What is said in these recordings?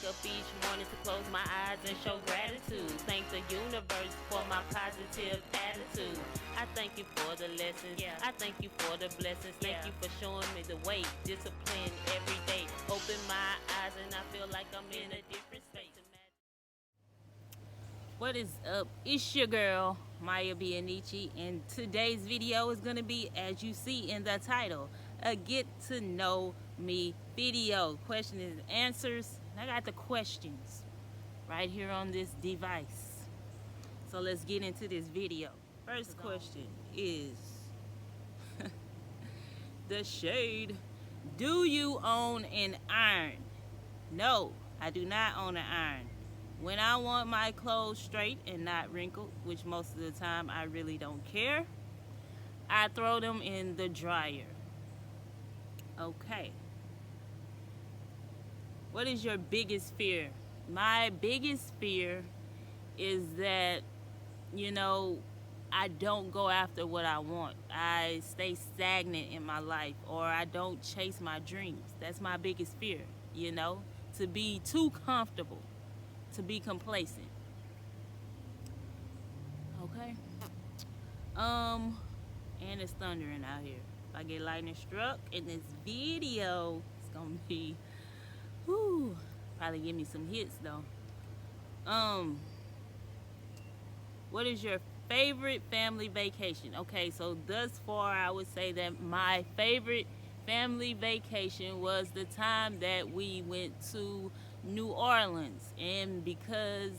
up each morning to close my eyes and show gratitude. Thank the universe for my positive attitude. I thank you for the lessons. I thank you for the blessings. Thank you for showing me the way. Discipline every day. Open my eyes and I feel like I'm in a different space. What is up? It's your girl Maya Bianici, and today's video is gonna be, as you see in the title, a get to know me video. Questions and answers. I got the questions right here on this device. So let's get into this video. First question is the shade. Do you own an iron? No, I do not own an iron. When I want my clothes straight and not wrinkled, which most of the time I really don't care, I throw them in the dryer. Okay. What is your biggest fear? My biggest fear is that, I don't go after what I want. I stay stagnant in my life, or I don't chase my dreams. That's my biggest fear, to be too comfortable, to be complacent. Okay. And it's thundering out here. If I get lightning struck in this video, it's gonna be, probably give me some hits though. What is your favorite family vacation? Okay, so thus far I would say that my favorite family vacation was the time that we went to New Orleans, and because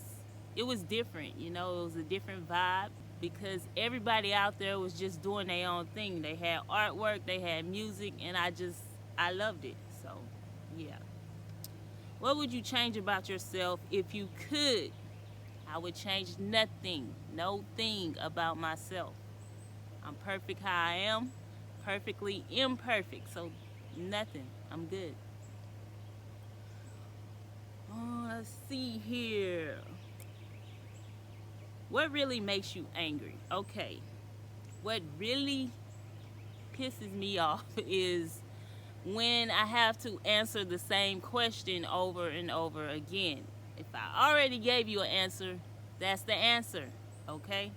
it was different, it was a different vibe, because everybody out there was just doing their own thing. They had artwork, they had music, and I loved it. So yeah. What would you change about yourself if you could? I would change nothing, no thing about myself. I'm perfect how I am, perfectly imperfect, so nothing. I'm good. Let's see here. What really makes you angry? Okay. What really pisses me off is when I have to answer the same question over and over again. If I already gave you an answer, that's the answer, okay?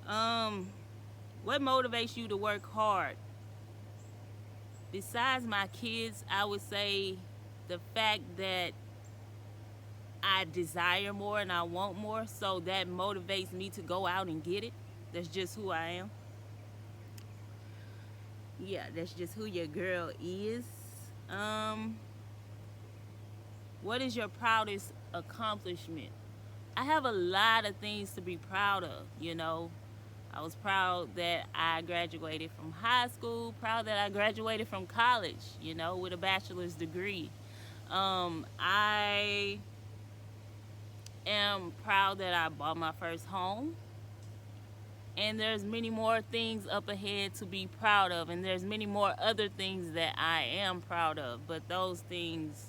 What motivates you to work hard? Besides my kids, I would say the fact that I desire more and I want more, so that motivates me to go out and get it. That's just who I am. Yeah, that's just who your girl is. What is your proudest accomplishment? I have a lot of things to be proud of, I was proud that I graduated from high school, proud that I graduated from college, with a bachelor's degree. I am proud that I bought my first home. And there's many more things up ahead to be proud of, and there's many more other things that I am proud of, but those things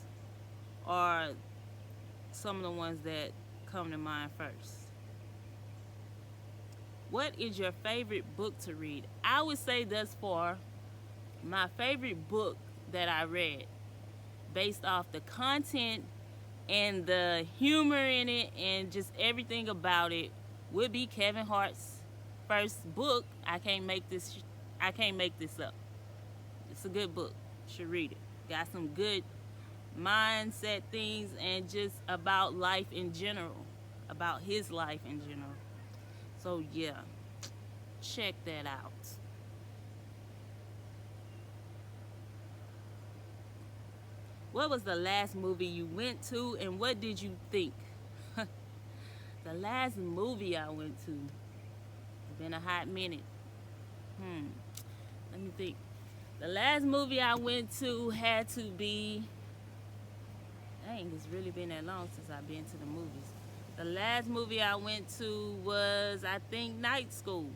are some of the ones that come to mind first. What is your favorite book to read? I would say thus far, my favorite book that I read, based off the content and the humor in it and just everything about it, would be Kevin Hart's first book. I can't make this up. It's a good book. You should read it. Got some good mindset things, and just about life in general, about his life in general. So yeah, check that out. What was the last movie you went to, and what did you think? The last movie I went to, it's been a hot minute. Let me think. The last movie I went to had to be, dang, it's really been that long since I've been to the movies. The last movie I went to was, I think, Night School.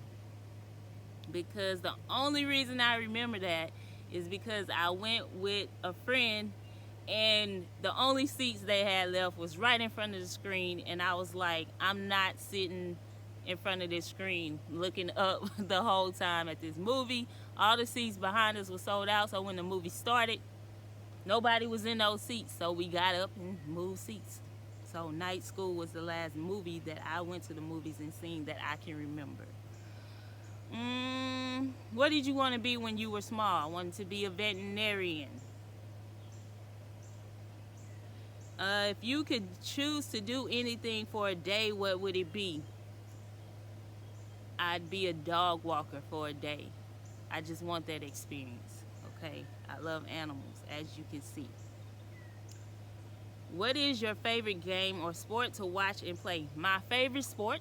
Because the only reason I remember that is because I went with a friend, and the only seats they had left was right in front of the screen, and I was like, I'm not sitting in front of this screen looking up the whole time at this movie. All the seats behind us were sold out, so when the movie started, Nobody was in those seats, so we got up and moved seats. So Night School was the last movie that I went to the movies and seen that I can remember. What did you want to be when you were small? I wanted to be a veterinarian. If you could choose to do anything for a day, what would it be? I'd be a dog walker for a day. I just want that experience. Okay, I love animals, as you can see. What is your favorite game or sport to watch and play? My favorite sport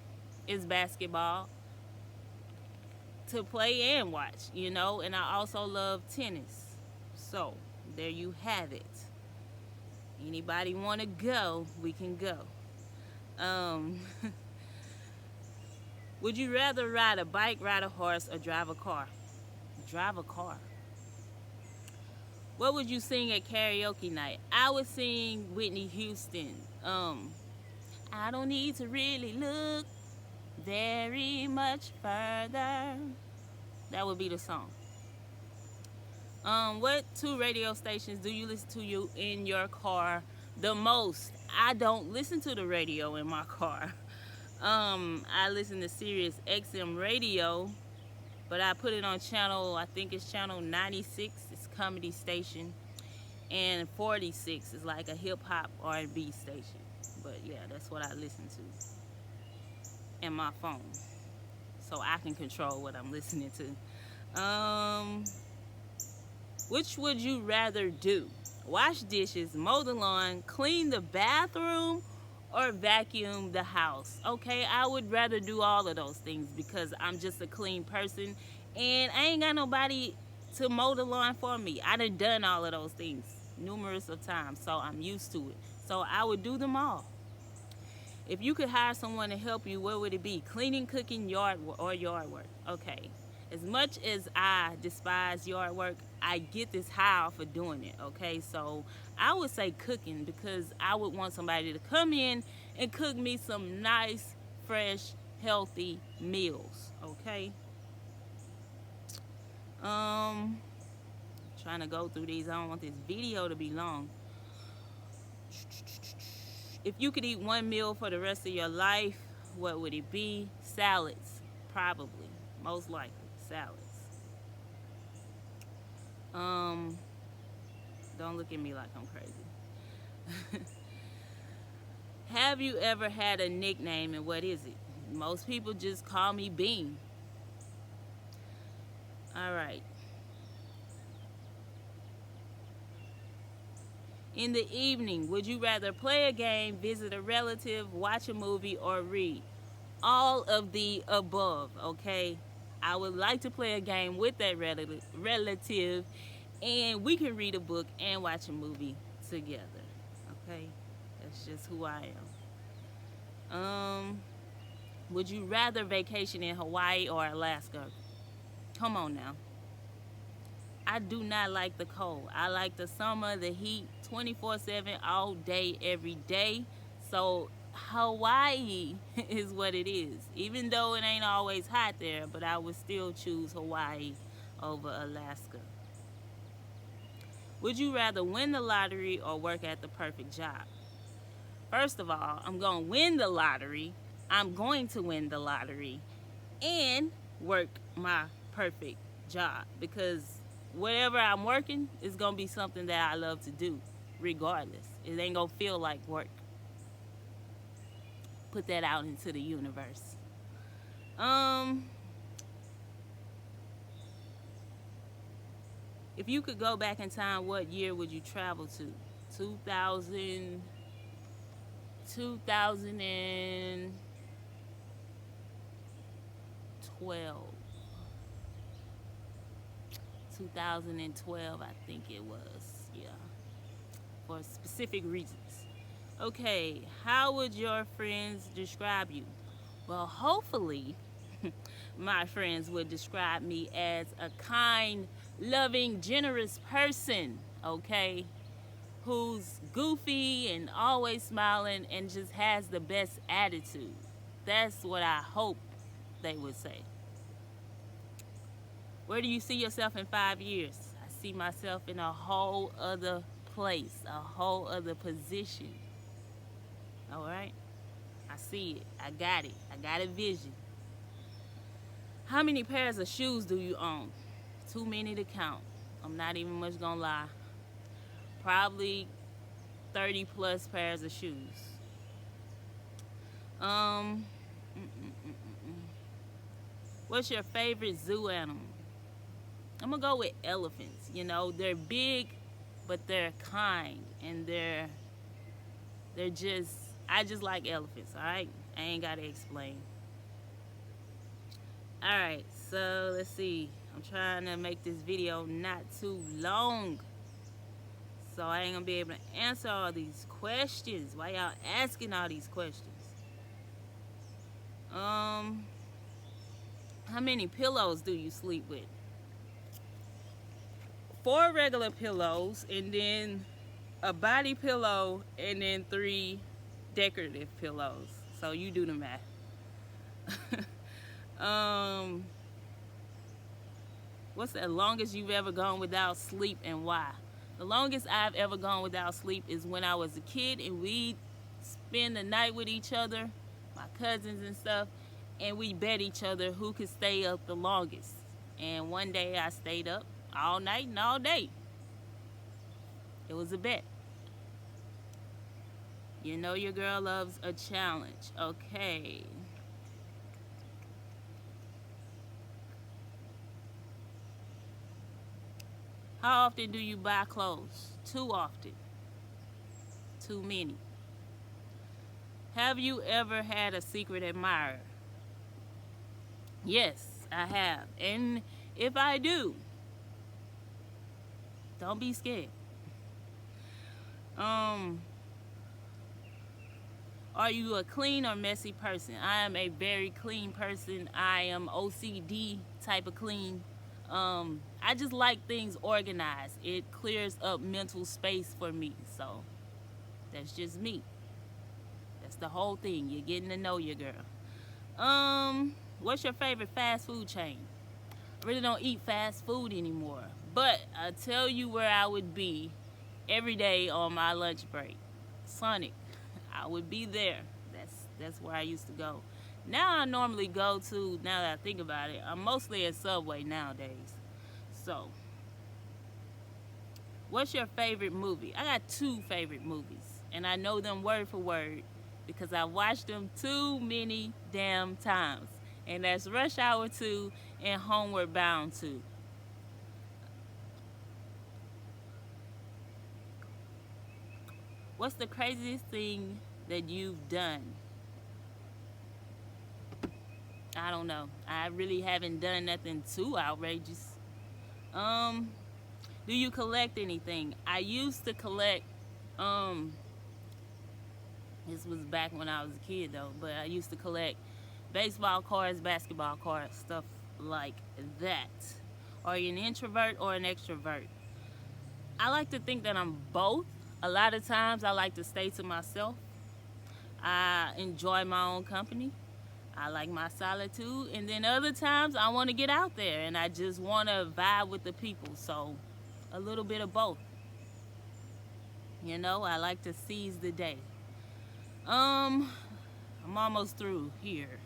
is basketball, to play and watch, and I also love tennis. So, there you have it. Anybody want to go, we can go. Would you rather ride a bike, ride a horse, or drive a car? Drive a car. What would you sing at karaoke night? I would sing Whitney Houston. I don't need to really look very much further. That would be the song. What 2 radio stations do you listen to in your car the most? I don't listen to the radio in my car. I listen to Sirius XM radio, but I put it on I think it's channel 96. It's a comedy station, and 46 is like a hip hop R&B station. But yeah, that's what I listen to in my phone, so I can control what I'm listening to. Which would you rather do? Wash dishes, mow the lawn, clean the bathroom, or vacuum the house? Okay, I would rather do all of those things because I'm just a clean person and I ain't got nobody to mow the lawn for me. I done all of those things numerous of times, so I'm used to it. So I would do them all. If you could hire someone to help you, what would it be? Cleaning, cooking, yard work. Okay. As much as I despise yard work, I get this high for doing it, okay? So I would say cooking, because I would want somebody to come in and cook me some nice, fresh, healthy meals, okay? Trying to go through these. I don't want this video to be long. If you could eat one meal for the rest of your life, what would it be? Salads, probably, most likely. Salads. Don't look at me like I'm crazy. Have you ever had a nickname, and what is it? Most people just call me Bean. All right. In the evening, would you rather play a game, visit a relative, watch a movie, or read? All of the above, okay? I would like to play a game with that relative, and we can read a book and watch a movie together, okay? That's just who I am. Would you rather vacation in Hawaii or Alaska? Come on now. I do not like the cold. I like the summer, the heat, 24/7, all day, every day. So Hawaii is what it is. Even though it ain't always hot there, but I would still choose Hawaii over Alaska. Would you rather win the lottery or work at the perfect job? First of all, I'm going to win the lottery. I'm going to win the lottery and work my perfect job, because whatever I'm working is going to be something that I love to do regardless. It ain't going to feel like work. Put that out into the universe. If you could go back in time, what year would you travel to? 2012. 2012, I think it was. Yeah. For specific reasons. Okay, how would your friends describe you? Well, hopefully, my friends would describe me as a kind, loving, generous person, okay? Who's goofy and always smiling and just has the best attitude. That's what I hope they would say. Where do you see yourself in 5 years? I see myself in a whole other place, a whole other position. All right? I see it. I got it. I got a vision. How many pairs of shoes do you own? Too many to count. I'm not even much gonna lie. Probably 30 plus pairs of shoes. Um, What's your favorite zoo animal? I'm gonna go with elephants. You know, they're big, but they're kind, and they're just. I just like elephants. All right, I ain't gotta explain. All right, so let's see. I'm trying to make this video not too long, so I ain't gonna be able to answer all these questions. Why y'all asking all these questions? How many pillows do you sleep with? 4 regular pillows, and then a body pillow, and then 3 decorative pillows. So you do the math. What's the longest you've ever gone without sleep, and why? The longest I've ever gone without sleep is when I was a kid, and we'd spend the night with each other, my cousins and stuff, and we bet each other who could stay up the longest. And one day I stayed up all night and all day. It was a bet. You know your girl loves a challenge. Okay. How often do you buy clothes? Too often. Too many. Have you ever had a secret admirer? Yes, I have. And if I do, don't be scared. Are you a clean or messy person? I am a very clean person. I am OCD type of clean. I just like things organized. It clears up mental space for me. So that's just me. That's the whole thing. You're getting to know your girl. What's your favorite fast food chain? I really don't eat fast food anymore, but I'll tell you where I would be every day on my lunch break. Sonic. I would be there. That's where I used to go. Now I normally go to, now that I think about it, I'm mostly at Subway nowadays. So, what's your favorite movie? I got 2 favorite movies, and I know them word for word because I watched them too many damn times. And that's Rush Hour 2 and Homeward Bound 2. What's the craziest thing that you've done? I don't know. I really haven't done nothing too outrageous. Do you collect anything? I used to collect, this was back when I was a kid though, but I used to collect baseball cards, basketball cards, stuff like that. Are you an introvert or an extrovert? I like to think that I'm both. A lot of times I like to stay to myself. I enjoy my own company. I like my solitude. And then other times I want to get out there and I just want to vibe with the people. So a little bit of both. You know, I like to seize the day. I'm almost through here.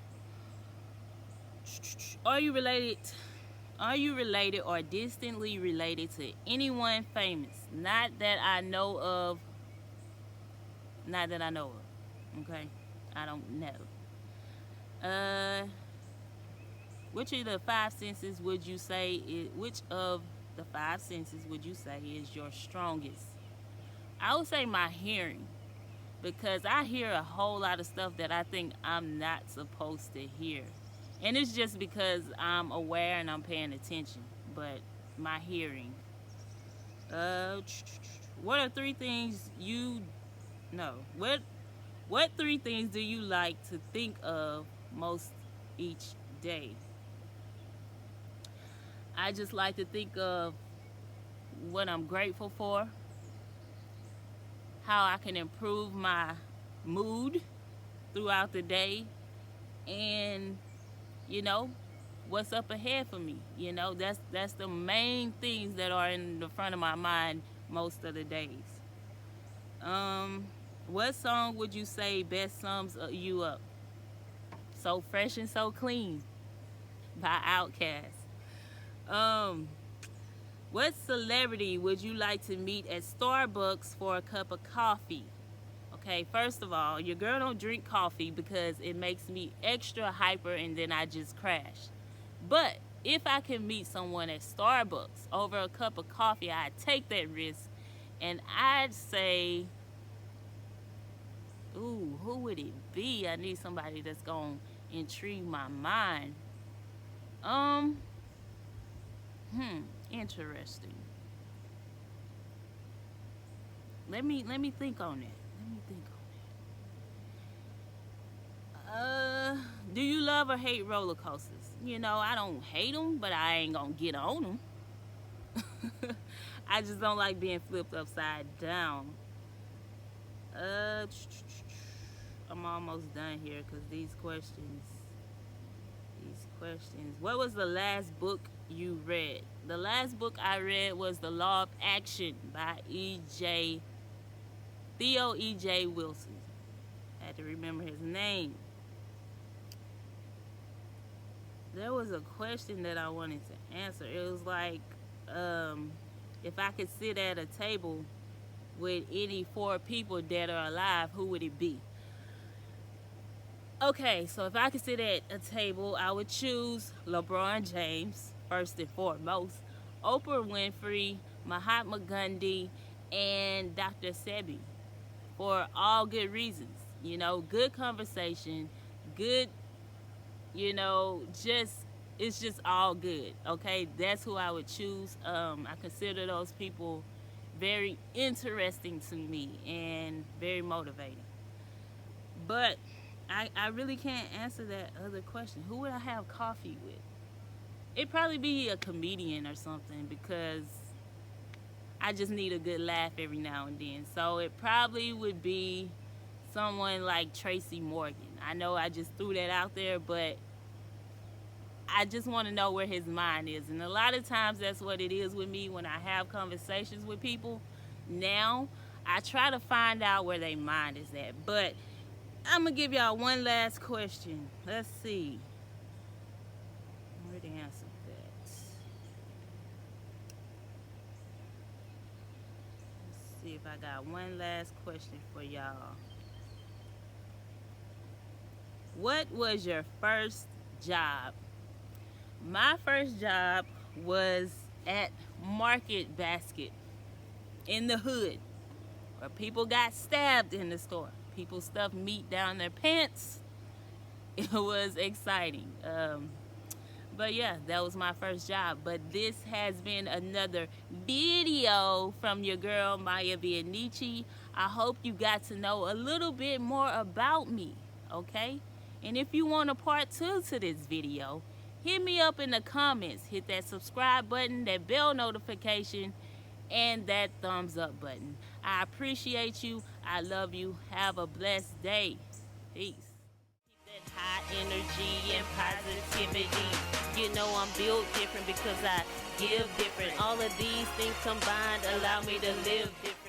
Are you related or distantly related to anyone famous? Not that I know of. Okay? I don't know. Which of the 5 senses would you say is your strongest? I would say my hearing, because I hear a whole lot of stuff that I think I'm not supposed to hear. And it's just because I'm aware and I'm paying attention. But my hearing. What are 3 things what 3 things do you like to think of most each day? I just like to think of what I'm grateful for, how I can improve my mood throughout the day, and you know, what's up ahead for me. That's the main things that are in the front of my mind most of the days. What song would you say best sums you up? So Fresh and So Clean by Outkast. Um, what celebrity would you like to meet at Starbucks for a cup of coffee? Okay, first of all, your girl don't drink coffee because it makes me extra hyper and then I just crash. But if I can meet someone at Starbucks over a cup of coffee, I'd take that risk and I'd say, ooh, who would it be? I need somebody that's gonna intrigue my mind. Um, Interesting. Let me think on that. Let me think on that. Do you love or hate roller coasters? You know, I don't hate them, but I ain't gonna get on them. I just don't like being flipped upside down. I'm almost done here because these questions. What was the last book you read? The last book I read was The Law of Action by Theo E.J. Wilson. I had to remember his name. There was a question that I wanted to answer. It was like, if I could sit at a table with any 4 people dead or alive, who would it be? Okay, so if I could sit at a table, I would choose LeBron James, first and foremost, Oprah Winfrey, Mahatma Gandhi, and Dr. Sebi, for all good reasons. You know, good conversation, good, you know, it's just all good, okay? That's who I would choose. I consider those people very interesting to me and very motivating. But I really can't answer that other question. Who would I have coffee with? It'd probably be a comedian or something because I just need a good laugh every now and then. So it probably would be someone like Tracy Morgan. I know I just threw that out there, but I just want to know where his mind is. And a lot of times that's what it is with me when I have conversations with people. Now, I try to find out where their mind is at. But I'm going to give y'all one last question. Let's see. I already answered that. Let's see if I got one last question for y'all. What was your first job? My first job was at Market Basket in the hood, where people got stabbed in the store. People stuffed meat down their pants. It was exciting. But yeah, that was my first job. But this has been another video from your girl, Maya Vianici. I hope you got to know a little bit more about me, okay? And if you want a part 2 to this video, hit me up in the comments. Hit that subscribe button, that bell notification, and that thumbs up button. I appreciate you. I love you. Have a blessed day. Peace. Keep that high energy and positivity. You know I'm built different because I give different. All of these things combined allow me to live different.